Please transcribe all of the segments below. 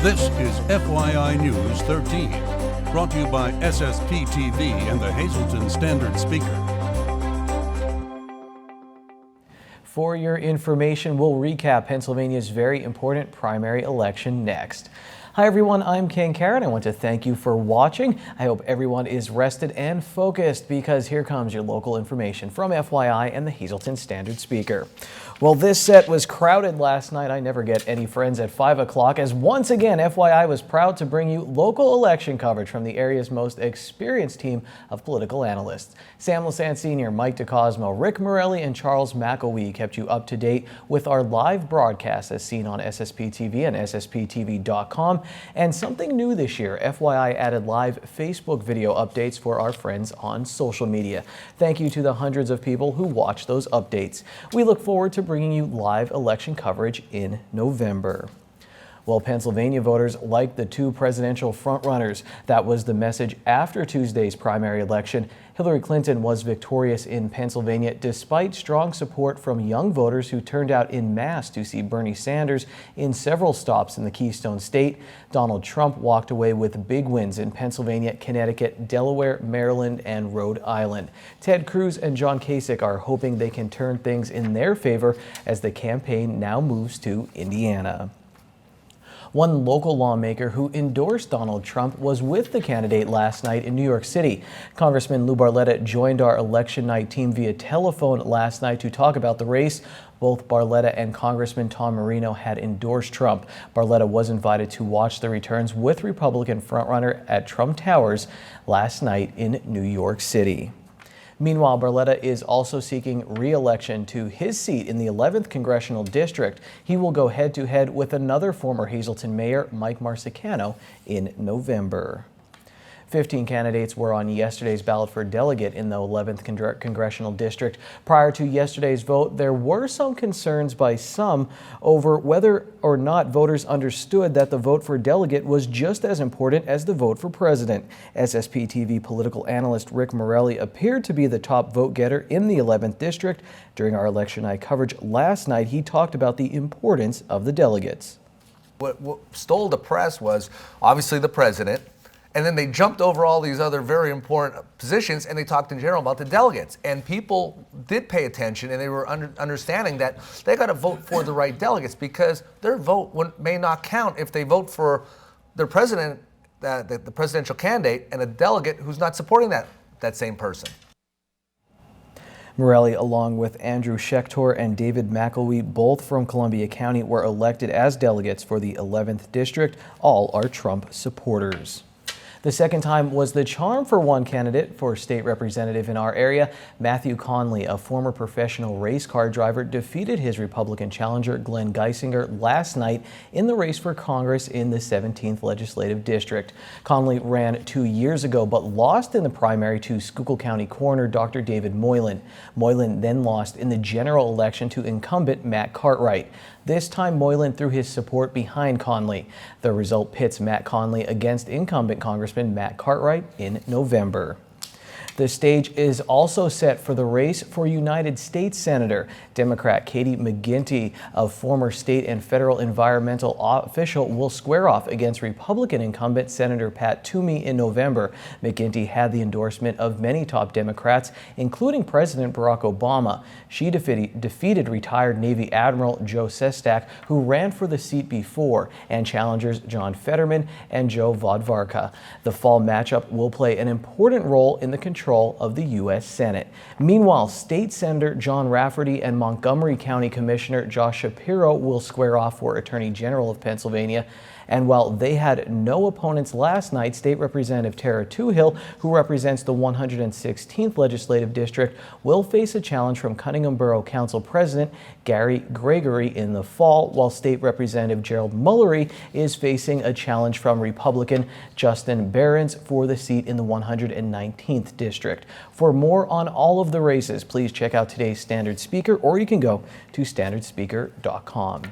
This is FYI News 13, brought to you by SSPTV and the Hazleton Standard Speaker. For your information, we'll recap Pennsylvania's very important primary election next. Hi everyone, I'm Ken Karen. I want to thank you for watching. I hope everyone is rested and focused because here comes your local information from FYI and the Hazleton Standard Speaker. Well, this set was crowded last night. I never get any friends at 5 o'clock as once again FYI was proud to bring you local election coverage from the area's most experienced team of political analysts. Sam Lassant Sr., Mike DeCosmo, Rick Morelli, and Charles McElwee kept you up to date with our live broadcast as seen on SSPTV and SSPTV.com. And something new this year, FYI added live Facebook video updates for our friends on social media. Thank you to the hundreds of people who watch those updates. We look forward to bringing you live election coverage in November. Well, Pennsylvania voters like the two presidential frontrunners. That was the message after Tuesday's primary election. Hillary Clinton was victorious in Pennsylvania despite strong support from young voters who turned out en masse to see Bernie Sanders in several stops in the Keystone State. Donald Trump walked away with big wins in Pennsylvania, Connecticut, Delaware, Maryland, and Rhode Island. Ted Cruz and John Kasich are hoping they can turn things in their favor as the campaign now moves to Indiana. One local lawmaker who endorsed Donald Trump was with the candidate last night in New York City. Congressman Lou Barletta joined our election night team via telephone last night to talk about the race. Both Barletta and Congressman Tom Marino had endorsed Trump. Barletta was invited to watch the returns with Republican frontrunner at Trump Towers last night in New York City. Meanwhile, Barletta is also seeking re-election to his seat in the 11th Congressional District. He will go head-to-head with another former Hazleton mayor, Mike Marsicano, in November. 15 candidates were on yesterday's ballot for delegate in the 11th Congressional District. Prior to yesterday's vote, there were some concerns by some over whether or not voters understood that the vote for delegate was just as important as the vote for president. SSPTV political analyst Rick Morelli appeared to be the top vote getter in the 11th District. During our election night coverage last night, he talked about the importance of the delegates. What stole the press was obviously the president. And then they jumped over all these other very important positions and they talked in general about the delegates. And people did pay attention and they were understanding that they got to vote for the right delegates because their vote may not count if they vote for their president, the presidential candidate, and a delegate who's not supporting that same person. Morelli, along with Andrew Schechter and David McElwee, both from Columbia County, were elected as delegates for the 11th District. All are Trump supporters. The second time was the charm for one candidate for state representative in our area. Matthew Conley, a former professional race car driver, defeated his Republican challenger Glenn Geisinger last night in the race for Congress in the 17th Legislative District. Conley ran 2 years ago but lost in the primary to Schuylkill County Coroner Dr. David Moylan. Moylan then lost in the general election to incumbent Matt Cartwright. This time, Moylan threw his support behind Conley. The result pits Matt Conley against incumbent Congressman Matt Cartwright in November. The stage is also set for the race for United States Senator. Democrat Katie McGinty, a former state and federal environmental official, will square off against Republican incumbent Senator Pat Toomey in November. McGinty had the endorsement of many top Democrats, including President Barack Obama. She defeated retired Navy Admiral Joe Sestak, who ran for the seat before, and challengers John Fetterman and Joe Vodvarka. The fall matchup will play an important role in the control of the U.S. Senate. Meanwhile, State Senator John Rafferty and Montgomery County Commissioner Josh Shapiro will square off for Attorney General of Pennsylvania. And while they had no opponents last night, State Representative Tara Toohill, who represents the 116th Legislative District, will face a challenge from Cunningham Borough Council President Gary Gregory in the fall, while State Representative Gerald Mullery is facing a challenge from Republican Justin Behrens for the seat in the 119th District. For more on all of the races, please check out today's Standard Speaker, or you can go to standardspeaker.com.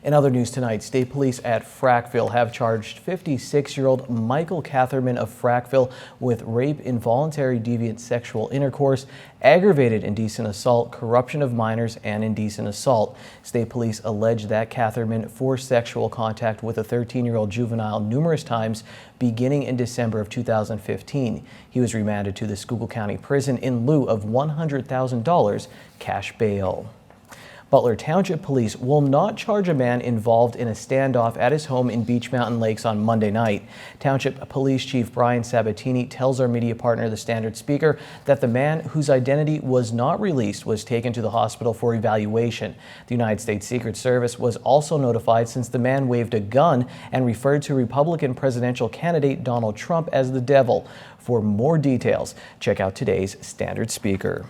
In other news tonight, state police at Frackville have charged 56-year-old Michael Catherman of Frackville with rape, involuntary deviant sexual intercourse, aggravated indecent assault, corruption of minors, and indecent assault. State police allege that Catherman forced sexual contact with a 13-year-old juvenile numerous times beginning in December of 2015. He was remanded to the Schuylkill County Prison in lieu of $100,000 cash bail. Butler Township Police will not charge a man involved in a standoff at his home in Beach Mountain Lakes on Monday night. Township Police Chief Brian Sabatini tells our media partner, the Standard Speaker, that the man whose identity was not released was taken to the hospital for evaluation. The United States Secret Service was also notified since the man waved a gun and referred to Republican presidential candidate Donald Trump as the devil. For more details, check out today's Standard Speaker.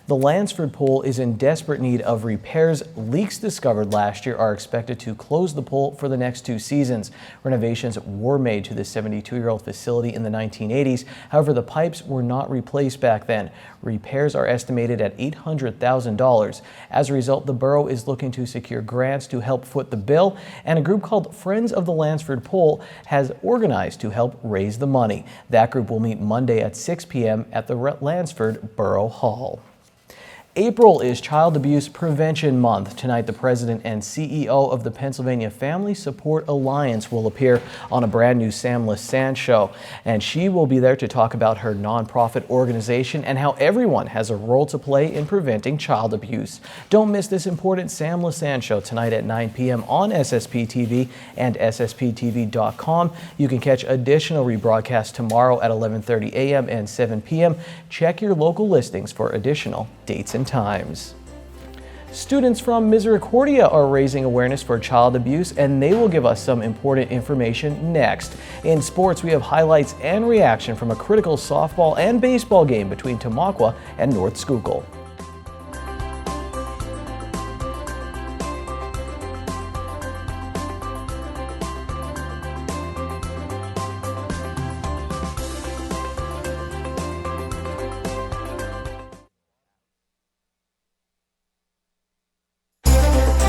The Lansford Pool is in desperate need of repairs. Leaks discovered last year are expected to close the pool for the next 2 seasons. Renovations were made to the 72-year-old facility in the 1980s. However, the pipes were not replaced back then. Repairs are estimated at $800,000. As a result, the borough is looking to secure grants to help foot the bill, and a group called Friends of the Lansford Pool has organized to help raise the money. That group will meet Monday at 6 p.m. at the Lansford Borough Hall. April is Child Abuse Prevention Month. Tonight, the president and CEO of the Pennsylvania Family Support Alliance will appear on a brand new Sam Lassand show. And she will be there to talk about her nonprofit organization and how everyone has a role to play in preventing child abuse. Don't miss this important Sam Lassand show tonight at 9 p.m. on SSPTV and SSPTV.com. You can catch additional rebroadcasts tomorrow at 11:30 a.m. and 7 p.m. Check your local listings for additional dates and times. Students from Misericordia are raising awareness for child abuse, and they will give us some important information next. In sports, we have highlights and reaction from a critical softball and baseball game between Tamaqua and North Schuylkill.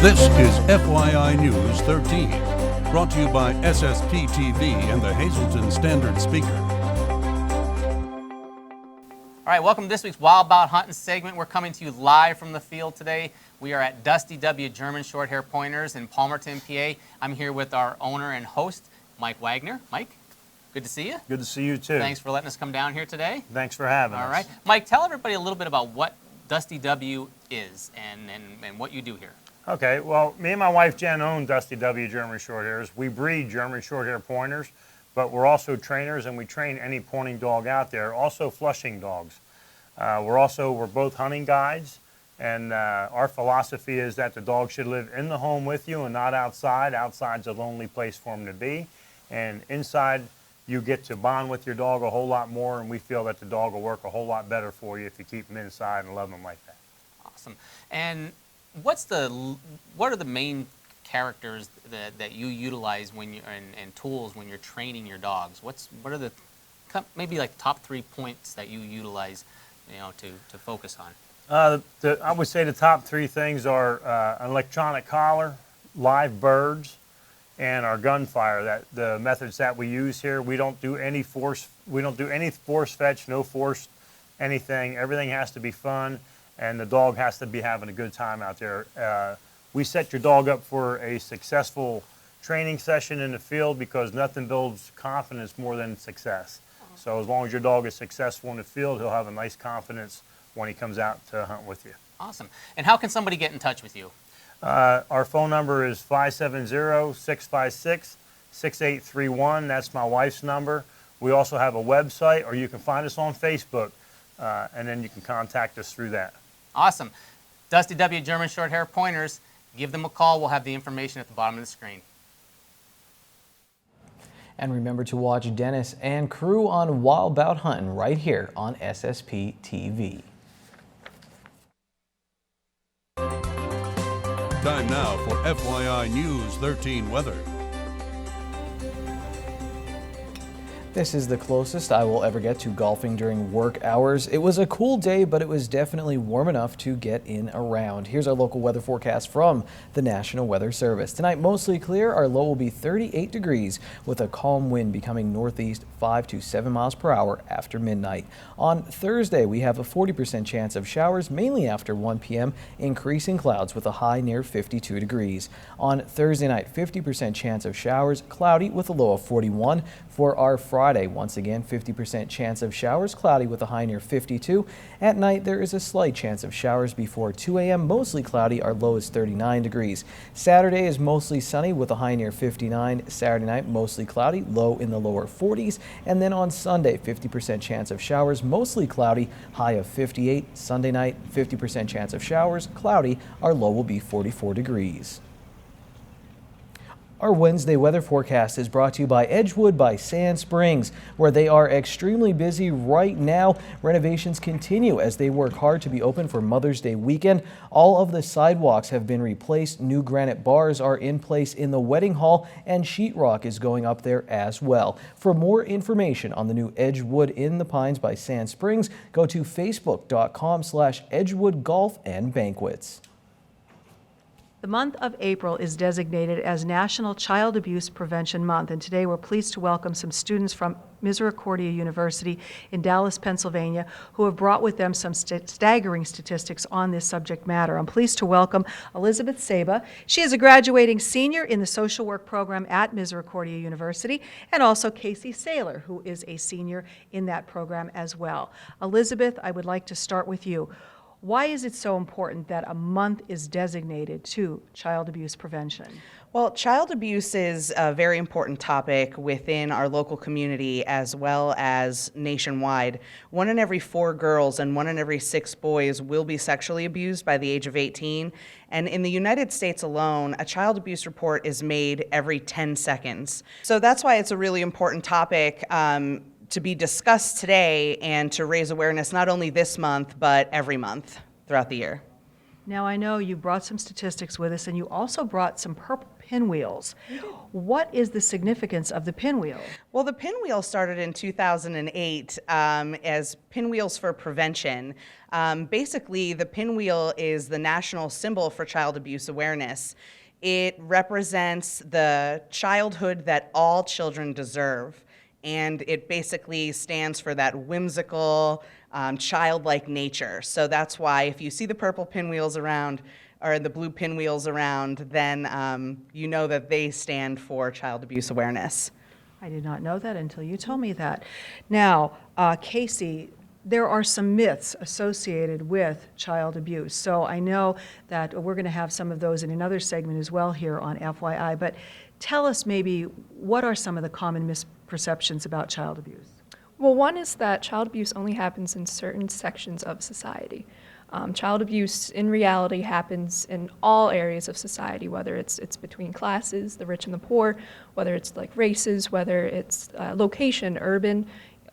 This is FYI News 13, brought to you by SSPTV and the Hazleton Standard Speaker. All right, welcome to this week's Wild About Hunting segment. We're coming to you live from the field today. We are at Dusty W. German Shorthair Pointers in Palmerton, PA. I'm here with our owner and host, Mike Wagner. Mike, good to see you. Good to see you too. Thanks for letting us come down here today. Thanks for having us. All right. Mike, tell everybody a little bit about what Dusty W is and what you do here. Okay, well, me and my wife Jen own Dusty W. German Shorthairs. We breed German Shorthair Pointers, but we're also trainers and we train any pointing dog out there, also flushing dogs. We're both hunting guides, and our philosophy is that the dog should live in the home with you and not outside. Outside's a lonely place for him to be, and inside you get to bond with your dog a whole lot more, and we feel that the dog will work a whole lot better for you if you keep him inside and love him like that. Awesome. And what are the main characters that you utilize when you and tools when you're training your dogs? What are the maybe like top 3 points that you utilize, to focus on? I would say the top 3 things are an electronic collar, live birds, and our gunfire. The methods that we use here, we don't do any force fetch, no force anything. Everything has to be fun, and the dog has to be having a good time out there. We set your dog up for a successful training session in the field because nothing builds confidence more than success. So as long as your dog is successful in the field, he'll have a nice confidence when he comes out to hunt with you. Awesome. And how can somebody get in touch with you? Our phone number is 570-656-6831. That's my wife's number. We also have a website, or you can find us on Facebook, and then you can contact us through that. Awesome. Dusty W. German Shorthair Pointers. Give them a call. We'll have the information at the bottom of the screen. And remember to watch Dennis and crew on Wild About Hunting right here on SSP TV. Time now for FYI News 13 weather. This is the closest I will ever get to golfing during work hours. It was a cool day, but it was definitely warm enough to get in around. Here's our local weather forecast from the National Weather Service. Tonight, mostly clear. Our low will be 38 degrees with a calm wind becoming northeast 5 to 7 miles per hour after midnight. On Thursday, we have a 40% chance of showers, mainly after 1 p.m., increasing clouds with a high near 52 degrees. On Thursday night, 50% chance of showers, cloudy with a low of 41. For our Friday, once again, 50% chance of showers, cloudy with a high near 52. At night, there is a slight chance of showers before 2 a.m., mostly cloudy, our low is 39 degrees. Saturday is mostly sunny with a high near 59. Saturday night, mostly cloudy, low in the lower 40s. And then on Sunday, 50% chance of showers, mostly cloudy, high of 58. Sunday night, 50% chance of showers, cloudy, our low will be 44 degrees. Our Wednesday weather forecast is brought to you by Edgewood by Sand Springs, where they are extremely busy right now. Renovations continue as they work hard to be open for Mother's Day weekend. All of the sidewalks have been replaced. New granite bars are in place in the wedding hall, and sheetrock is going up there as well. For more information on the new Edgewood in the Pines by Sand Springs, go to facebook.com/Edgewood Golf and Banquets. The month of April is designated as National Child Abuse Prevention Month, and today we're pleased to welcome some students from Misericordia University in Dallas, Pennsylvania, who have brought with them some staggering statistics on this subject matter. I'm pleased to welcome Elizabeth Saba. She is a graduating senior in the social work program at Misericordia University, and also Casey Saylor, who is a senior in that program as well. Elizabeth, I would like to start with you. Why is it so important that a month is designated to child abuse prevention? Well, child abuse is a very important topic within our local community as well as nationwide. 1 in every 4 girls and 1 in every 6 boys will be sexually abused by the age of 18. And in the United States alone, a child abuse report is made every 10 seconds. So that's why it's a really important topic to be discussed today and to raise awareness not only this month, but every month throughout the year. Now, I know you brought some statistics with us, and you also brought some purple pinwheels. What is the significance of the pinwheel? Well, the pinwheel started in 2008 as Pinwheels for Prevention. Basically, the pinwheel is the national symbol for child abuse awareness. It represents the childhood that all children deserve. And it basically stands for that whimsical, childlike nature. So that's why if you see the purple pinwheels around, or the blue pinwheels around, then you know that they stand for child abuse awareness. I did not know that until you told me that. Now, Casey, there are some myths associated with child abuse. So I know that we're going to have some of those in another segment as well here on FYI, but tell us maybe what are some of the common misperceptions about child abuse? Well, one is that child abuse only happens in certain sections of society. Child abuse in reality happens in all areas of society, whether it's between classes, the rich and the poor, whether it's like races, whether it's location, urban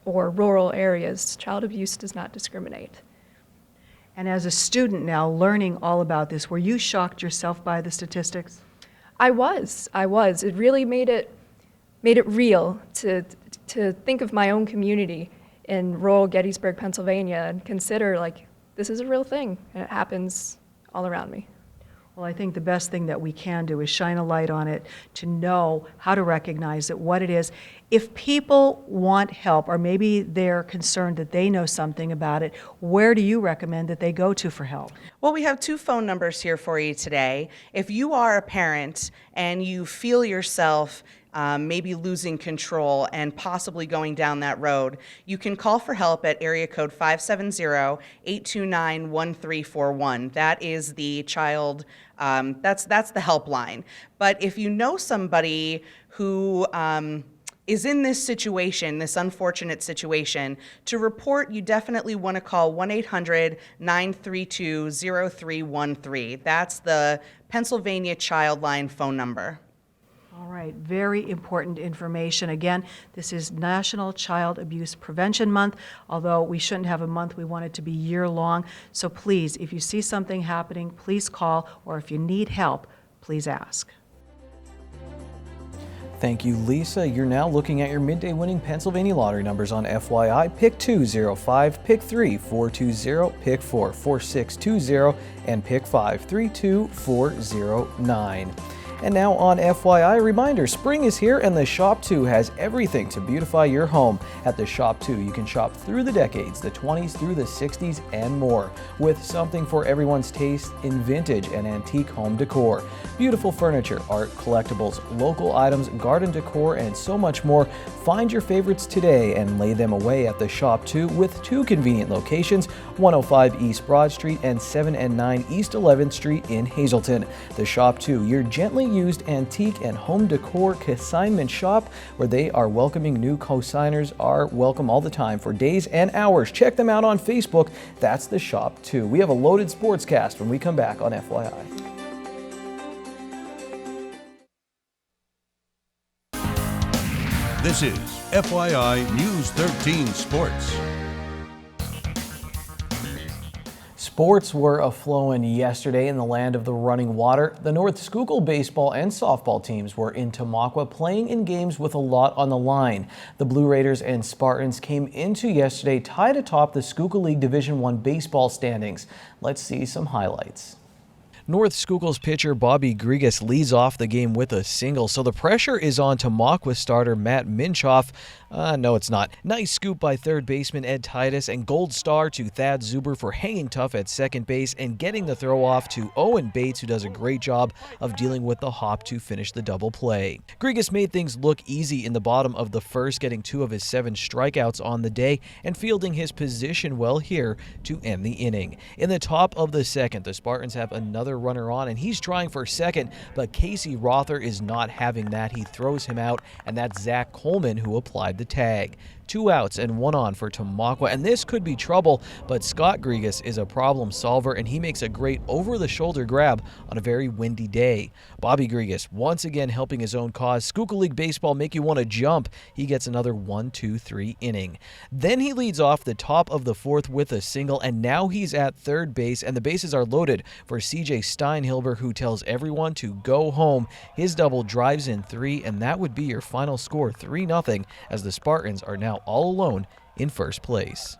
or rural areas. Child abuse does not discriminate. And as a student now learning all about this, were you shocked yourself by the statistics? I was. It really made it real to think of my own community in rural Gettysburg, Pennsylvania, and consider like this is a real thing and it happens all around me. Well, I think the best thing that we can do is shine a light on it to know how to recognize it, what it is. If people want help, or maybe they're concerned that they know something about it, where do you recommend that they go to for help? Well, we have 2 phone numbers here for you today. If you are a parent and you feel yourself maybe losing control and possibly going down that road, you can call for help at area code 570-829-1341. That is the child, that's the helpline. But if you know somebody who is in this situation, this unfortunate situation, to report, you definitely want to call 1-800-932-0313. That's the Pennsylvania Childline phone number. All right, very important information. Again, this is National Child Abuse Prevention Month. Although we shouldn't have a month, we want it to be year-long. So please, if you see something happening, please call, or if you need help, please ask. Thank you, Lisa. You're now looking at your midday winning Pennsylvania lottery numbers on FYI. Pick 205, pick 3 420, pick 4 4620, and pick 5 32409. And now on FYI, reminder, spring is here and the Shop 2 has everything to beautify your home. At the Shop 2, you can shop through the decades, the 20s through the 60s and more, with something for everyone's taste in vintage and antique home decor. Beautiful furniture, art, collectibles, local items, garden decor, and so much more. Find your favorites today and lay them away at the Shop 2 with 2 convenient locations, 105 East Broad Street and 7 and 9 East 11th Street in Hazleton. The Shop 2, your gently used antique and home decor consignment shop where they are welcoming new consigners are welcome all the time for days and hours. Check them out on Facebook. That's the Shop 2. We have a loaded sportscast when we come back on FYI. This is FYI News 13 Sports. Sports were a-flowing yesterday in the land of the running water. The North Schuylkill baseball and softball teams were in Tamaqua playing in games with a lot on the line. The Blue Raiders and Spartans came into yesterday tied atop the Schuylkill League Division I baseball standings. Let's see some highlights. North Schuylkill's pitcher Bobby Grigas leads off the game with a single, so the pressure is on Tamaqua starter Matt Minchoff. No, it's not. Nice scoop by third baseman Ed Titus, and gold star to Thad Zuber for hanging tough at second base and getting the throw off to Owen Bates, who does a great job of dealing with the hop to finish the double play. Grigas made things look easy in the bottom of the first, getting 2 of his 7 strikeouts on the day and fielding his position well here to end the inning. In the top of the second, the Spartans have another runner on, and he's trying for second, but Casey Rother is not having that. He throws him out, and that's Zach Coleman who applied the tag. 2 outs and 1 on for Tamaqua, and this could be trouble, but Scott Grigas is a problem solver, and he makes a great over-the-shoulder grab on a very windy day. Bobby Grigas once again helping his own cause. Schuylkill League baseball make you want to jump. He gets another 1-2-3 inning. Then he leads off the top of the 4th with a single, and now he's at third base, and the bases are loaded for CJ Steinhilber, who tells everyone to go home. His double drives in 3, and that would be your final score, 3-0, as the Spartans are now all alone in first place.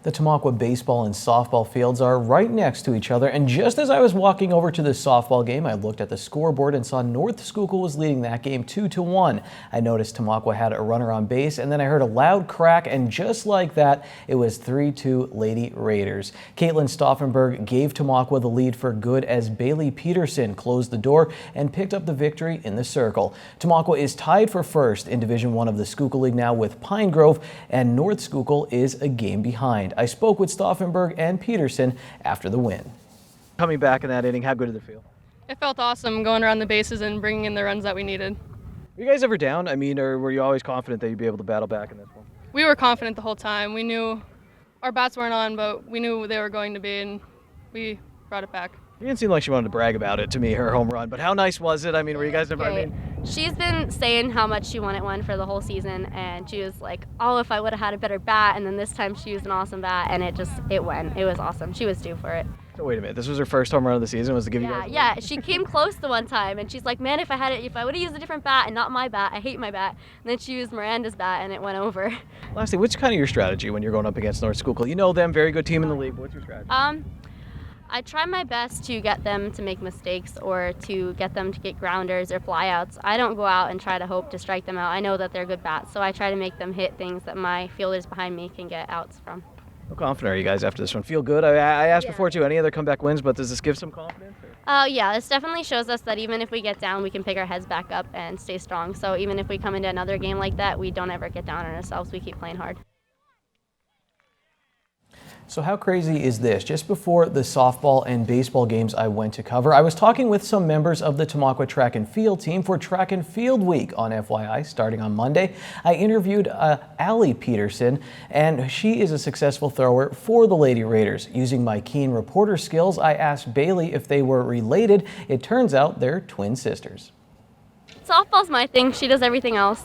The Tamaqua baseball and softball fields are right next to each other, and just as I was walking over to the softball game, I looked at the scoreboard and saw North Schuylkill was leading that game 2-1. I noticed Tamaqua had a runner on base, and then I heard a loud crack, and just like that, it was 3-2 Lady Raiders. Caitlin Stauffenberg gave Tamaqua the lead for good as Bailey Peterson closed the door and picked up the victory in the circle. Tamaqua is tied for first in Division I of the Schuylkill League now with Pine Grove, and North Schuylkill is a game behind. I spoke with Stauffenberg and Peterson after the win. Coming back in that inning, how good did it feel? It felt awesome going around the bases and bringing in the runs that we needed. Were you guys ever down? I mean, or were you always confident that you'd be able to battle back in this one? We were confident the whole time. We knew our bats weren't on, but we knew they were going to be, and we brought it back. You didn't seem like she wanted to brag about it to me, her home run, but how nice was it? I mean, were you guys never, Great. She's been saying how much she wanted one for the whole season, and she was like, oh, if I would have had a better bat, and then this time she used an awesome bat, and it went. It was awesome. She was due for it. So wait a minute, this was her first home run of the season, was to give you guys Yeah, she came close the one time, and she's like, man, if I would have used a different bat and not my bat, I hate my bat. And then she used Miranda's bat, and it went over. Lastly, what's kind of your strategy when you're going up against North Schuylkill? You know them, very good team in the league, but what's your strategy? I try my best to get them to make mistakes or to get them to get grounders or flyouts. I don't go out and try to hope to strike them out. I know that they're good bats, so I try to make them hit things that my fielders behind me can get outs from. How confident are you guys after this one? Feel good? I asked before too, any other comeback wins, but does this give some confidence? Yeah, this definitely shows us that even if we get down, we can pick our heads back up and stay strong. So even if we come into another game like that, we don't ever get down on ourselves. We keep playing hard. So how crazy is this? Just before the softball and baseball games I went to cover, I was talking with some members of the Tamaqua track and field team for Track and Field Week on FYI starting on Monday. I interviewed Allie Peterson, and she is a successful thrower for the Lady Raiders. Using my keen reporter skills, I asked Bailey if they were related. It turns out they're twin sisters. Softball's my thing. She does everything else.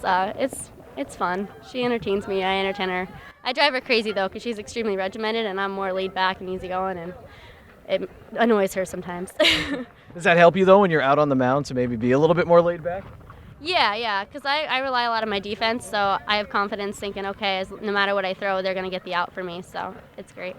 It's fun. She entertains me. I entertain her. I drive her crazy, though, because she's extremely regimented, and I'm more laid back and easygoing, and it annoys her sometimes. Does that help you though when you're out on the mound to maybe be a little bit more laid back? Yeah, because I rely a lot on my defense, so I have confidence thinking, okay, no matter what I throw, they're going to get the out for me, so it's great.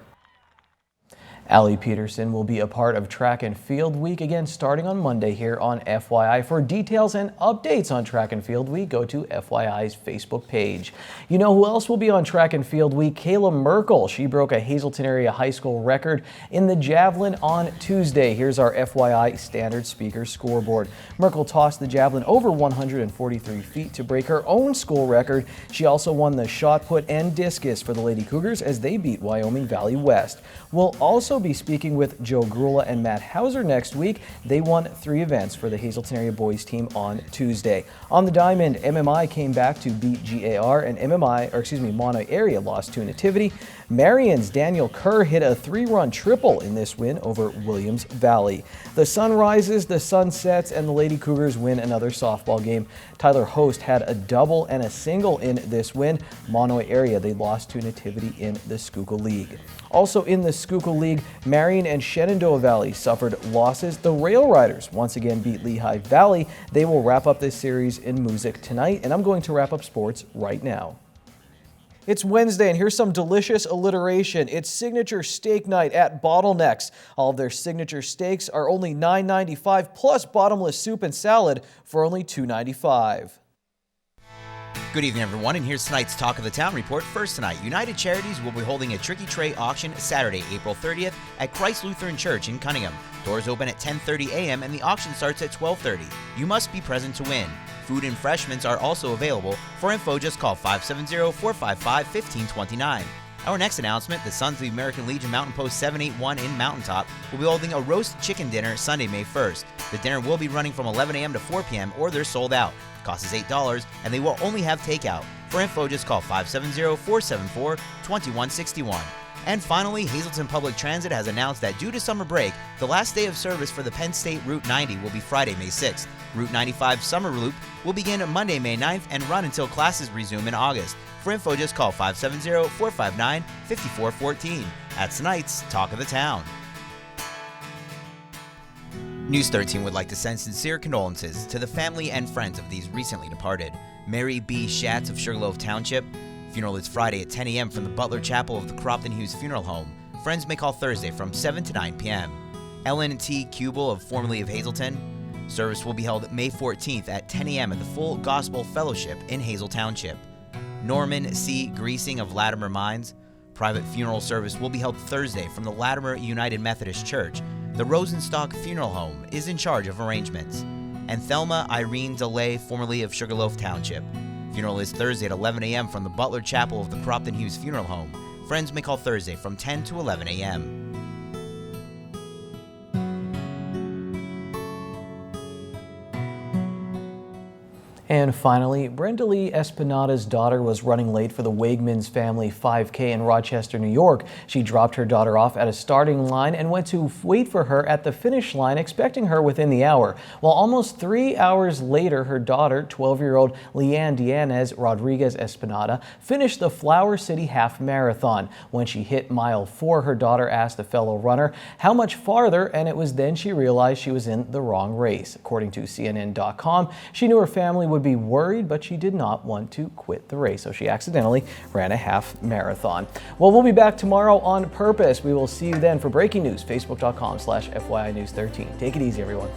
Allie Peterson will be a part of Track and Field Week again starting on Monday here on FYI. For details and updates on Track and Field Week, go to FYI's Facebook page. You know who else will be on Track and Field Week? Kayla Merkel. She broke a Hazleton area high school record in the javelin on Tuesday. Here's our FYI standard speaker scoreboard. Merkel tossed the javelin over 143 feet to break her own school record. She also won the shot put and discus for the Lady Cougars as they beat Wyoming Valley West. We'll also be speaking with Joe Grula and Matt Hauser next week. They won 3 events for the Hazleton area boys team on Tuesday. On the diamond, MMI came back to beat GAR and Mono area lost to Nativity. Marion's Daniel Kerr hit a 3-run triple in this win over Williams Valley. The sun rises, the sun sets, and the Lady Cougars win another softball game. Tyler Host had a double and a single in this win. Mono area, they lost to Nativity in the Schuylkill League. Also in the Schuylkill League, Marion and Shenandoah Valley suffered losses. The Rail Riders once again beat Lehigh Valley. They will wrap up this series in Moosic tonight, and I'm going to wrap up sports right now. It's Wednesday, and here's some delicious alliteration. It's signature steak night at Bottlenecks. All of their signature steaks are only $9.95 plus bottomless soup and salad for only $2.95. Good evening, everyone, and here's tonight's Talk of the Town report. First tonight, United Charities will be holding a Tricky Tray auction Saturday, April 30th at Christ Lutheran Church in Cunningham. Doors open at 10:30 a.m. and the auction starts at 12:30. You must be present to win. Food and refreshments are also available. For info, just call 570-455-1529. Our next announcement, the Sons of the American Legion Mountain Post 781 in Mountaintop will be holding a roast chicken dinner Sunday, May 1st. The dinner will be running from 11 a.m. to 4 p.m. or they're sold out. Cost is $8 and they will only have takeout. For info, just call 570-474-2161. And finally, Hazleton Public Transit has announced that due to summer break, the last day of service for the Penn State Route 90 will be Friday, May 6th. Route 95 Summer Loop will begin Monday, May 9th and run until classes resume in August. For info, just call 570-459-5414. That's tonight's Talk of the Town. News 13 would like to send sincere condolences to the family and friends of these recently departed. Mary B. Schatz of Sugarloaf Township. Funeral is Friday at 10 a.m. from the Butler Chapel of the Cropton Hughes Funeral Home. Friends may call Thursday from 7 to 9 p.m. Ellen T. Kubel, formerly of Hazleton. Service will be held May 14th at 10 a.m. at the Full Gospel Fellowship in Hazel Township. Norman C. Greasing of Latimer Mines. Private funeral service will be held Thursday from the Latimer United Methodist Church. The Rosenstock Funeral Home is in charge of arrangements. And Thelma Irene DeLay, formerly of Sugarloaf Township. Funeral is Thursday at 11 a.m. from the Butler Chapel of the Cropton Hughes Funeral Home. Friends may call Thursday from 10 to 11 a.m. And finally, Brenda Lee Espinada's daughter was running late for the Wegmans family 5K in Rochester, New York. She dropped her daughter off at a starting line and went to wait for her at the finish line, expecting her within the hour. Well, almost 3 hours later, her daughter, 12-year-old Leanne Dianez Rodriguez Espinada, finished the Flower City Half Marathon. When she hit mile 4, her daughter asked the fellow runner how much farther, and it was then she realized she was in the wrong race. According to CNN.com, she knew her family would be worried, but she did not want to quit the race, so she accidentally ran a half marathon. Well, we'll be back tomorrow on purpose. We will see you then for breaking news, facebook.com/FYI News 13. Take it easy, everyone.